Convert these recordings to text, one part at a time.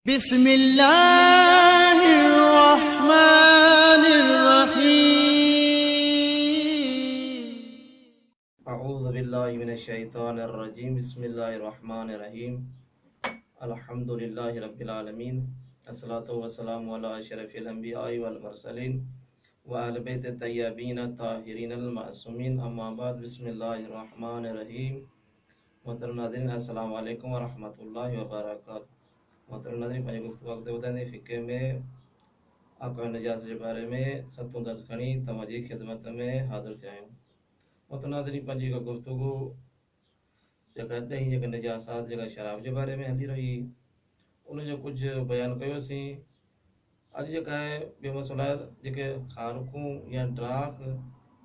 بسم الله الرحمن الرحيم. أعوذ بالله من الشيطان الرجيم. بسم الله الرحمن الرحيم. الحمد لله رب العالمين. الصلاة والسلام على أشرف الأنبياء والمرسلين وأهل بيت الطيبين الطاهرين المعصومين. أما بعد. بسم الله الرحمن الرحيم. मोहतरम नाज़रीन, अस्सलाम वालेकुम व रहमतुल्लाहि व बरकातहू। मोहतरम नाज़रीन, पंहिंजी गुफ़्तगू अॻिते वधाईंदे फ़िक़्ह में आकाम निजात जे बारे में 7 दर्स खणी तव्हांजी ख़िदमत में हाज़िर थिया आहियूं। मोहतरम नाज़रीन, पंहिंजी गुफ़्तगू जेका 10 जेका निजासात जेका शराब जे बारे में हली रही उनजो कुझु बयानु कयोसीं। अॼु जेका आहे ॿियो मसइलो आहे जेके ख़ारकूं या ड्राख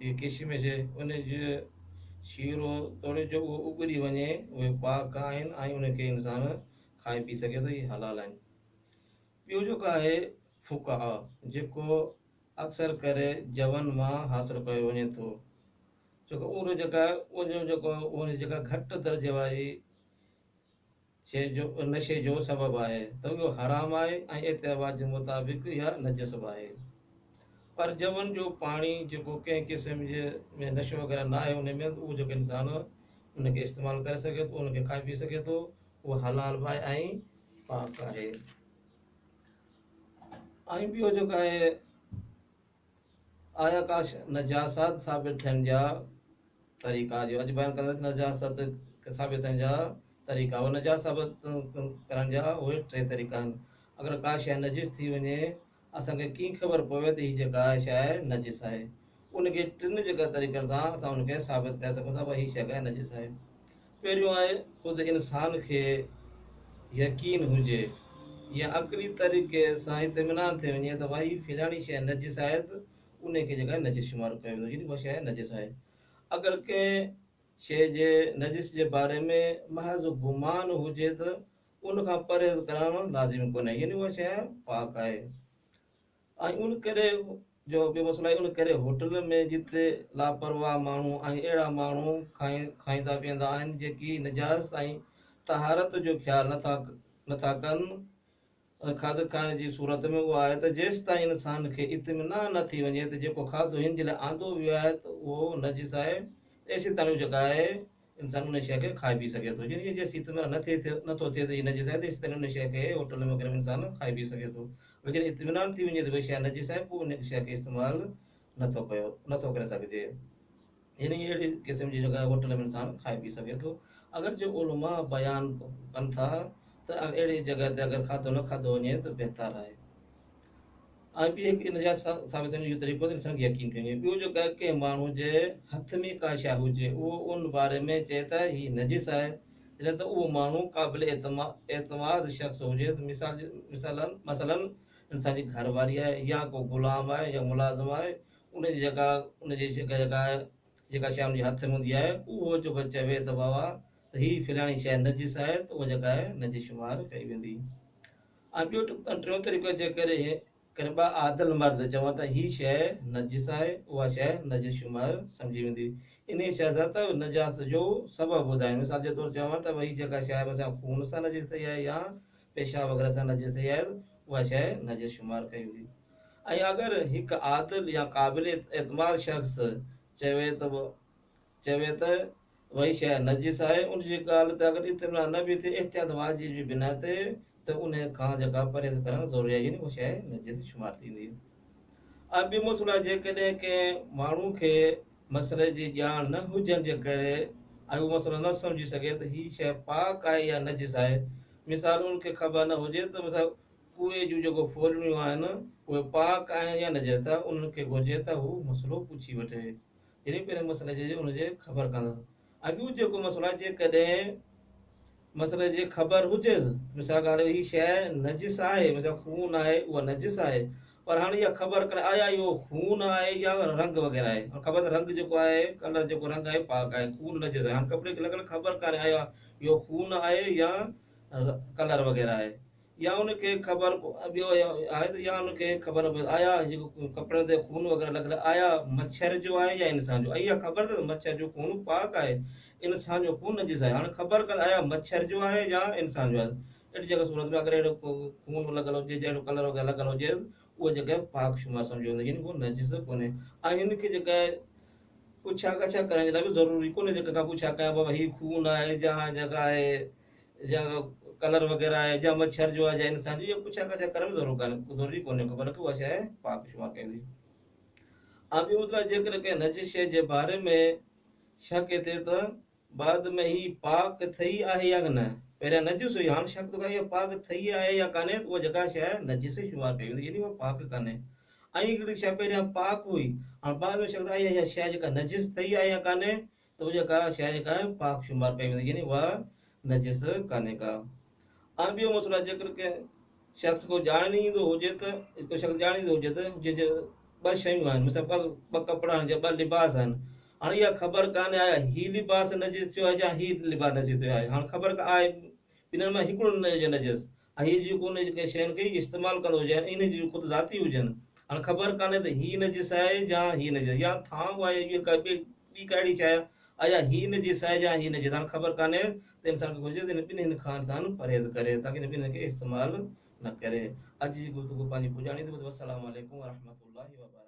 या किशमिश उन जे शीरो तोड़े जो उहो उॿरी वञे उहे पाक आहिनि ऐं उनखे इंसान खाई पी सघे थो, इहे हलाल आहिनि। ॿियो जेको आहे फुक़हा जेको अक्सर करे जवन मां हासिल कयो वञे थो, छोकी उहो जेका उहो जेका घटि दर्जे वारी शइ जो नशे जो सबबु आहे त उहो हराम आहे ऐं एतिवाद जे मुताबिक़ इहा नजस बि आहे। पर जवन जो पाणी जेको कंहिं क़िस्म जे में नशो वग़ैरह न आहे उन में उहो जेको इंसान उनखे इस्तेमालु करे सघे थो, उनखे खाई पी सघे थो, उहो हलाल बि आहे ऐं पाक आहे। ऐं ॿियो जेको आहे आया का नजासात साबित थियण जा तरीक़ा जो अॼु बयानु कंदासीं। नजासत साबित थियण जा तरीक़ा, उहो नजात साबित करण जा उहे 3 तरीक़ा आहिनि। अगरि का शइ नजिस थी वञे असांखे कीअं ख़बर पवे त हीअ जेका शइ नजिस आहे, उनखे 3 जेका तरीक़नि सां असां उनखे साबित करे सघूं था भई हीअ शइ नजिस आहे। पहिरियों आहे ख़ुदि इंसान खे यकीन हुजे या अक़ली तरीक़े सां इत्मिनान थी वञे त भई फिलाणी शइ नजिस आहे त उनखे जेका नजिस शुमार कयो वेंदो, यानी उहा शइ नजिस आहे। अगरि कंहिं शइ जे नजिस जे बारे में महज़ गुमान हुजे त उनखां परहेज़ करणु लाज़िम कोन्हे, यानी उहा शइ पाक आहे। ऐं उन करे जो ॿियो मसइलो आहे, उन करे होटल में जिते लापरवाह माण्हू ऐं अहिड़ा माण्हू खाईंदा पीअंदा आहिनि जेकी निजात ऐं तहारत जो ख़्यालु नथा कनि, खाधो खाइण जी सूरत में उहा आहे त जेसि ताईं इंसान खे इत्मिनान न थी वञे त जेको खाधो हिन जे लाइ आंदो वियो आहे त उहो नजिस आहे, तेसि ताईं जेका आहे इंसान उन शइ खे खाई पी सघे थो। यानी जेसि इत्मिनान नथो थिए त हीअ नजिस आहे तेसि ताईं उन शइ खे होटल में वग़ैरह इंसान खाई पी सघे थो। जॾहिं इत्मिनान थी वञे त भई शइ नजिस आहे पोइ उन शइ खे इस्तेमालु नथो करे सघिजे, यानी अहिड़ी क़िस्म जी जेका होटल में इंसान खाई पी सघे थो। अगरि जो उलमा बयानु कनि था त अहिड़ी जॻह ते अगरि खाधो न खाधो वञे त बहितर आहे। ऐं ॿी हिकु नजात साबित थियण जो तरीक़ो त इंसान खे यकीन थी वञे। ॿियो जेको आहे कंहिं माण्हू जे हथ में का शइ हुजे उहो उन बारे में चए त हीअ नजिस आहे, जॾहिं त उहो माण्हू क़ाबिल एतमाद शख़्स हुजे त मसलन इंसान जी घरवारी आहे या को गुलाम आहे या मुलाज़िम आहे, उनजी जेका शइ उनजे हथ में हूंदी आहे उहो जेको चवे त बाबा त हीअ फिलाणी शइ नजिस आहे त उहा जेका आहे नजिस शुमार कई वेंदी। ऐं ॿियो 3 तरीक़ो जेकॾहिं ॿ आदिल मर्द चवनि त हीअ शइ नजिस आहे, उहा शइ नजिस शुमार सम्झी वेंदी। इन शइ सां त नजात जो सबबु ॿुधाइनि। मिसाल जे तौरु चवनि त भई जेका शइ मसां खून सां नजिस थी आहे या पेशाब वग़ैरह सां नजिस थी आहे उहा शइ नजिस शुमार कई वेंदी। ऐं अगरि हिकु आदिल या क़ाबिल एतमाद शख़्स चवे त भई शइ नजिस आहे, उनजी ॻाल्हि ते अगरि इत्मिनान न बि थिए एहतियात वाजिब जी बिना ते त उन खां जेका परहेज़ करणु ज़रूरी आहे, यानी उहा शइ नजिस शुमार थींदी। ऐं ॿियो मसइलो आहे जेकॾहिं कंहिं माण्हू खे मसइले जी ॼाण न हुजण जे करे ऐं उहो मसइलो न सम्झी सघे त हीअ शइ पाक आहे या नजिस आहे। मिसाल उनखे ख़बर न हुजे त मिसाल कुए जूं जेको फोलड़ियूं आहिनि उहे पाक आहिनि या नजिस, त उनखे घुरिजे त हू मसइलो पुछी वठे, यानी पहिरें मसइले जी उनजे ख़बर कंदा। ऐं ॿियो जेको मसइलो आहे जेकॾहिं मसइले जी ख़बर हुजेसि, मिसाल हीअ शइ नजिस आहे, मिसाल खून आहे उहा नजिस आहे, पर हाणे इहा ख़बर करे आया इहो खून आहे या रंग वग़ैरह आहे। ख़बर रंग जेको आहे कलर जेको रंग आहे पाक आहे, खून नजिस आहे। हाणे कपिड़े खे लॻल ख़बर कान्हे आया इहो खून आहे या कलर वग़ैरह आहे, या उनखे ख़बर ॿियो आहे त या उनखे ख़बर आया जेको कपिड़े ते खून वग़ैरह लॻल आया मच्छर जो आहे या इंसान जो, इहा ख़बर त मच्छर जो खून पाक आहे, इंसान जो खून नजिस आहे। हाणे ख़बर कान्हे आया मच्छर जो आहे या इंसान जो आहे, अहिड़ी जॻह सूरत में अगरि अहिड़ो खून लॻल हुजे जहिड़ो कलर वग़ैरह लॻल हुजे उहा जॻह पाक शुमार सम्झो वेंदो, यानी उहो नजिस कोन्हे। ऐं हिनखे जेका आहे पुछा कछा करण जे लाइ बि ज़रूरी कोन्हे जेका खां पुछा कयां बाबा हीउ खून आहे या जॻह आहे या कलर वग़ैरह आहे या मच्छर जो आहे या इंसान जो, इहो पुछा कछा करण बि ज़रूरी कोन्हे, ख़बर कि उहा शइ पाक शुमार कई वेंदी। ऐं ॿियो मतिलबु जेकर कंहिं नजिस शइ जे बारे में शक थिए त बाद में ही पाक थई आहे या न, पहिरियां नजिस हुई हाणे शक थो करे इहा पाक थई आहे या कान्हे, त उहा जेका शइ नजिस ई शुमार कई वेंदी, यानी उहा पाक कान्हे। ऐं हिकिड़ी शइ पहिरियां पाक हुई हाणे बाद में शक आहे इहा शइ जेका नजिस थई आहे या कान्हे, त उहा जेका शइ जेका आहे पाक शुमार कई वेंदी, यानी उहा नजिस कान्हे का। ऐं ॿियो मसइलो आहे जेकर कंहिं शख़्स को ॼाणींदो हुजे त को शख़्स ॼाणींदो हुजे त जंहिंजे ॿ शयूं आहिनि, मिसाल ॿ कपिड़ा आहिनि या ॿ लिबास आहिनि, हाणे इहा ख़बर कान्हे आया हीउ लिबास नजिस थियो आहे या हीउ लिबास नजिस थियो आहे। हाणे ख़बर आहे ॿिन्हिनि मां हिकिड़ो न हुजे नजिस, ऐं हीअ जेको उन जेके शयुनि खे इस्तेमालु कंदो हुजे इन जी ख़ुदि ज़ाती हुजनि, हाणे ख़बर कान्हे त हीउ नजिस आहे या हीउ नजिस, या थांव आहे इहा का ॿी कहिड़ी शइ आहे या हीउ नजिस आहे या हीउ नजिस, हाणे ख़बर कान्हे त इंसान खे घुरिजे त इन ॿिन्हिनि खां इंसान परहेज़ करे ताकी इन ॿिन्हिनि खे इस्तेमालु न करे। अॼु जी गुफ़्तगू पंहिंजी पुॼाणी थी। अस्सलामु अलैकुम वरहमतुल्लाहि वबरकातुहू।